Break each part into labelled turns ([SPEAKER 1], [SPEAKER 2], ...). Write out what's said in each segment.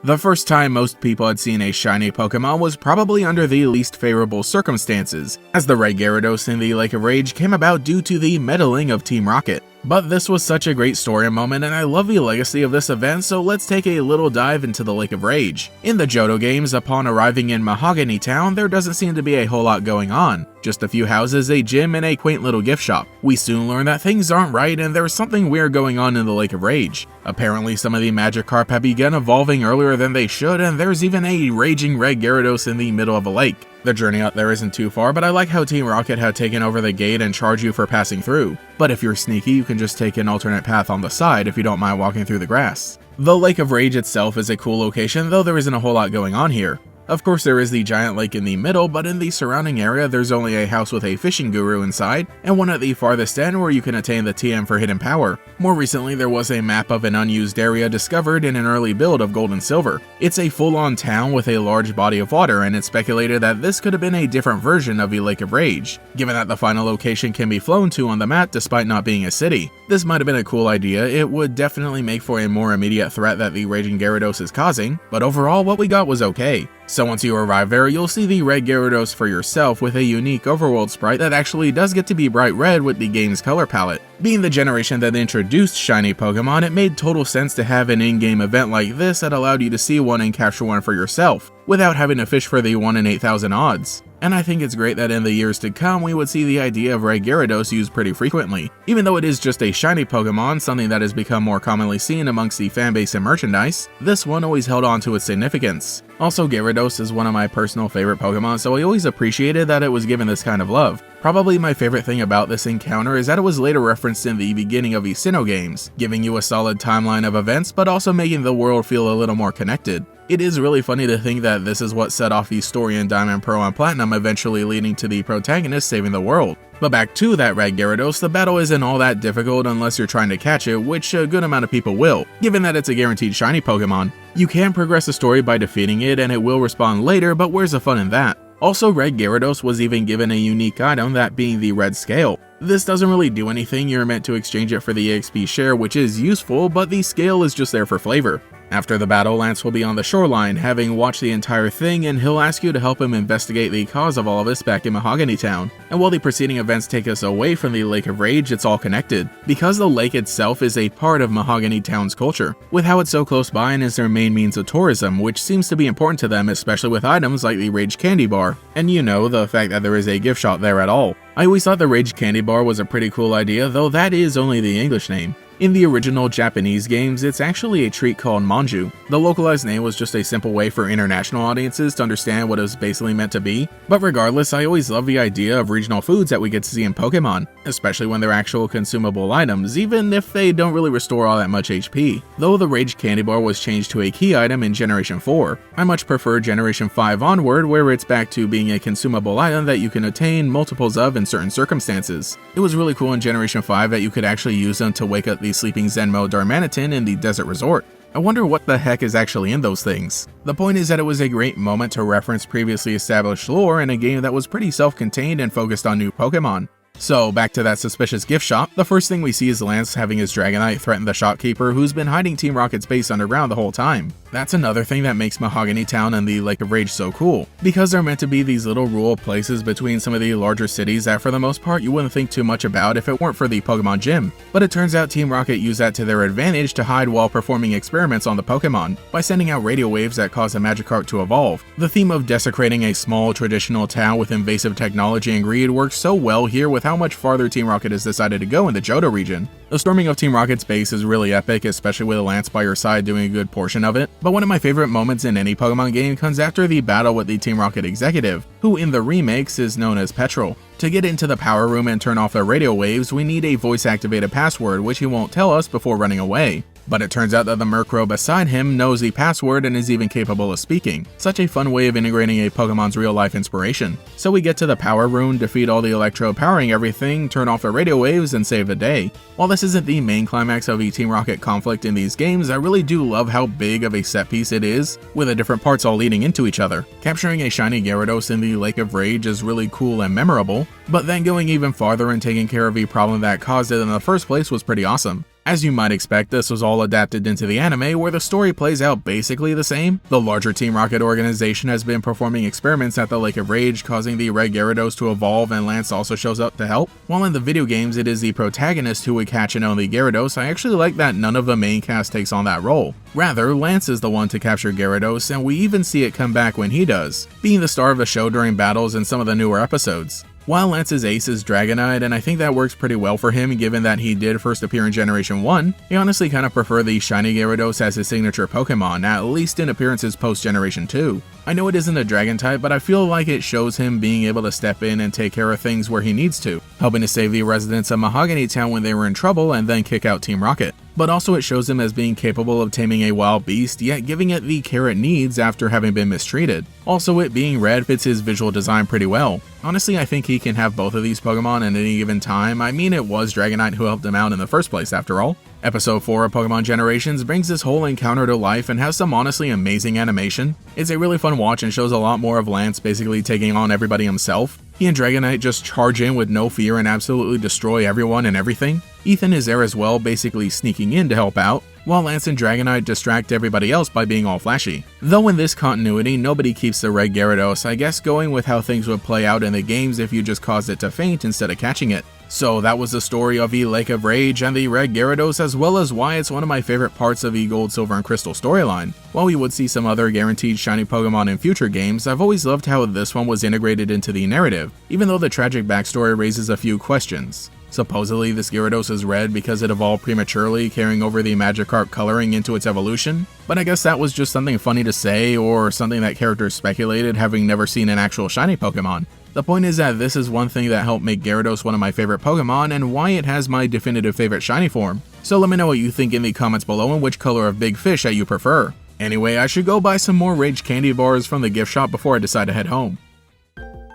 [SPEAKER 1] The first time most people had seen a shiny Pokemon was probably under the least favorable circumstances, as the Red Gyarados in the Lake of Rage came about due to the meddling of Team Rocket. But this was such a great story moment, and I love the legacy of this event, so let's take a little dive into the Lake of Rage. In the Johto games, upon arriving in Mahogany Town, there doesn't seem to be a whole lot going on. Just a few houses, a gym, and a quaint little gift shop. We soon learn that things aren't right and there's something weird going on in the Lake of Rage. Apparently some of the Magikarp have begun evolving earlier than they should, and there's even a raging Red Gyarados in the middle of a lake. The journey out there isn't too far, but I like how Team Rocket had taken over the gate and charge you for passing through. But if you're sneaky, you can just take an alternate path on the side if you don't mind walking through the grass. The Lake of Rage itself is a cool location, though there isn't a whole lot going on here. Of course there is the giant lake in the middle, but in the surrounding area there's only a house with a fishing guru inside, and one at the farthest end where you can attain the TM for hidden power. More recently there was a map of an unused area discovered in an early build of Gold and Silver. It's a full-on town with a large body of water, and it's speculated that this could have been a different version of the Lake of Rage, given that the final location can be flown to on the map despite not being a city. This might have been a cool idea. It would definitely make for a more immediate threat that the raging Gyarados is causing, but overall what we got was okay. So once you arrive there, you'll see the Red Gyarados for yourself with a unique overworld sprite that actually does get to be bright red with the game's color palette. Being the generation that introduced shiny Pokemon, it made total sense to have an in-game event like this that allowed you to see one and capture one for yourself, without having to fish for the 1 in 8,000 odds. And I think it's great that in the years to come we would see the idea of Red Gyarados used pretty frequently. Even though it is just a shiny Pokemon, something that has become more commonly seen amongst the fanbase and merchandise, this one always held on to its significance. Also, Gyarados is one of my personal favorite Pokemon, so I always appreciated that it was given this kind of love. Probably my favorite thing about this encounter is that it was later referenced in the beginning of the Sinnoh games, giving you a solid timeline of events but also making the world feel a little more connected. It is really funny to think that this is what set off the story in Diamond, Pearl, and Platinum, eventually leading to the protagonist saving the world. But back to that Red Gyarados, the battle isn't all that difficult unless you're trying to catch it, which a good amount of people will, given that it's a guaranteed shiny Pokemon. You can progress the story by defeating it and it will respawn later, but where's the fun in that? Also, Red Gyarados was even given a unique item, that being the Red Scale. This doesn't really do anything, you're meant to exchange it for the EXP share, which is useful, but the scale is just there for flavor. After the battle, Lance will be on the shoreline, having watched the entire thing, and he'll ask you to help him investigate the cause of all of this back in Mahogany Town. And while the preceding events take us away from the Lake of Rage, it's all connected, because the lake itself is a part of Mahogany Town's culture, with how it's so close by and is their main means of tourism, which seems to be important to them, especially with items like the Rage Candy Bar, and the fact that there is a gift shop there at all. I always thought the Rage Candy Bar was a pretty cool idea, though that is only the English name. In the original Japanese games, it's actually a treat called manju. The localized name was just a simple way for international audiences to understand what it was basically meant to be, but regardless, I always love the idea of regional foods that we get to see in Pokemon, especially when they're actual consumable items, even if they don't really restore all that much HP. Though the Rage Candy Bar was changed to a key item in Generation 4, I much prefer Generation 5 onward, where it's back to being a consumable item that you can attain multiples of in certain circumstances. It was really cool in Generation 5 that you could actually use them to wake up the sleeping Zenmo Darmanitan in the desert resort. I wonder what the heck is actually in those things. The point is that it was a great moment to reference previously established lore in a game that was pretty self-contained and focused on new Pokemon. So back to that suspicious gift shop, the first thing we see is Lance having his Dragonite threaten the shopkeeper who's been hiding Team Rocket's base underground the whole time. That's another thing that makes Mahogany Town and the Lake of Rage so cool, because they're meant to be these little rural places between some of the larger cities that for the most part you wouldn't think too much about if it weren't for the Pokemon Gym. But it turns out Team Rocket used that to their advantage to hide while performing experiments on the Pokemon, by sending out radio waves that cause a Magikarp to evolve. The theme of desecrating a small traditional town with invasive technology and greed works so well here with how much farther Team Rocket has decided to go in the Johto region. The storming of Team Rocket's base is really epic, especially with Lance by your side doing a good portion of it, but one of my favorite moments in any Pokemon game comes after the battle with the Team Rocket executive, who in the remakes is known as Petrol. To get into the power room and turn off the radio waves, we need a voice-activated password, which he won't tell us before running away. But it turns out that the Murkrow beside him knows the password and is even capable of speaking. Such a fun way of integrating a Pokemon's real-life inspiration. So we get to the power room, defeat all the Electro powering everything, turn off the radio waves, and save the day. While this isn't the main climax of a Team Rocket conflict in these games, I really do love how big of a set piece it is, with the different parts all leading into each other. Capturing a shiny Gyarados in the Lake of Rage is really cool and memorable, but then going even farther and taking care of the problem that caused it in the first place was pretty awesome. As you might expect, this was all adapted into the anime, where the story plays out basically the same. The larger Team Rocket organization has been performing experiments at the Lake of Rage, causing the Red Gyarados to evolve, and Lance also shows up to help. While in the video games it is the protagonist who would catch and own the Gyarados, I actually like that none of the main cast takes on that role. Rather, Lance is the one to capture Gyarados, and we even see it come back when he does, being the star of the show during battles in some of the newer episodes. While Lance's ace is Dragonite, and I think that works pretty well for him given that he did first appear in Generation 1, I honestly kinda prefer the Shiny Gyarados as his signature Pokemon, at least in appearances post-Generation 2. I know it isn't a Dragon type, but I feel like it shows him being able to step in and take care of things where he needs to, helping to save the residents of Mahogany Town when they were in trouble and then kick out Team Rocket. But also it shows him as being capable of taming a wild beast, yet giving it the care it needs after having been mistreated. Also, it being red fits his visual design pretty well. Honestly, I think he can have both of these Pokemon at any given time. I mean, it was Dragonite who helped him out in the first place after all. Episode 4 of Pokemon Generations brings this whole encounter to life and has some honestly amazing animation. It's a really fun watch and shows a lot more of Lance basically taking on everybody himself. He and Dragonite just charge in with no fear and absolutely destroy everyone and everything. Ethan is there as well, basically sneaking in to help out, while Lance and Dragonite distract everybody else by being all flashy. Though in this continuity, nobody keeps the Red Gyarados, I guess going with how things would play out in the games if you just caused it to faint instead of catching it. So that was the story of the Lake of Rage and the Red Gyarados, as well as why it's one of my favorite parts of the Gold, Silver, and Crystal storyline. While we would see some other guaranteed shiny Pokemon in future games, I've always loved how this one was integrated into the narrative, even though the tragic backstory raises a few questions. Supposedly, this Gyarados is red because it evolved prematurely, carrying over the Magikarp coloring into its evolution, but I guess that was just something funny to say, or something that characters speculated, having never seen an actual shiny Pokemon. The point is that this is one thing that helped make Gyarados one of my favorite Pokemon, and why it has my definitive favorite shiny form. So let me know what you think in the comments below and which color of Big Fish that you prefer. Anyway, I should go buy some more Rage candy bars from the gift shop before I decide to head home.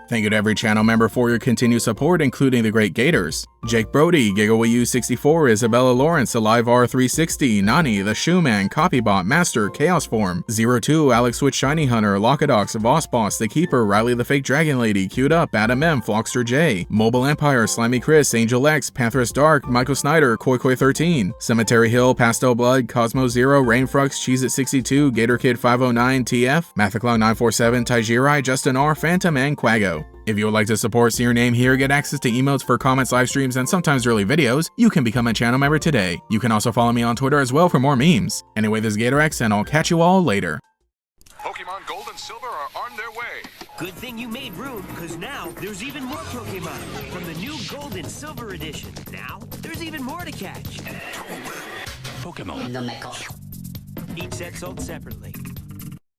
[SPEAKER 1] Thank you to every channel member for your continued support, including the Great Gators, Jake Brody, GigaWiiU64, Isabella Lawrence, AliveR360, Nani, The Shoeman, Copybot, Master, Chaos Form, 02, Alex Switch Shiny Hunter, Lockadox, Voss Boss, The Keeper, Riley the Fake Dragon Lady, Queued Up, Adam M, Flockster J, Mobile Empire, Slimy Chris, Angel X, Pantherus Dark, Michael Snyder, KoiKoi13, Cemetery Hill, Pastel Blood, Cosmo Zero, Rainfrux, Cheez-It62, Gator Kid 509, TF, Mathaclong 947, Taijirai, Justin R, Phantom, and Quago. If you would like to support, see your name here, get access to emotes for comments, live streams, and sometimes early videos, you can become a channel member today. You can also follow me on Twitter as well for more memes. Anyway, this is GatorX, and I'll catch you all later.
[SPEAKER 2] Pokemon Gold and Silver are on their way.
[SPEAKER 3] Good thing you made room, because now there's even more Pokemon from the new Gold and Silver edition. Now, there's even more to catch.
[SPEAKER 2] Pokemon.
[SPEAKER 3] Each set sold separately.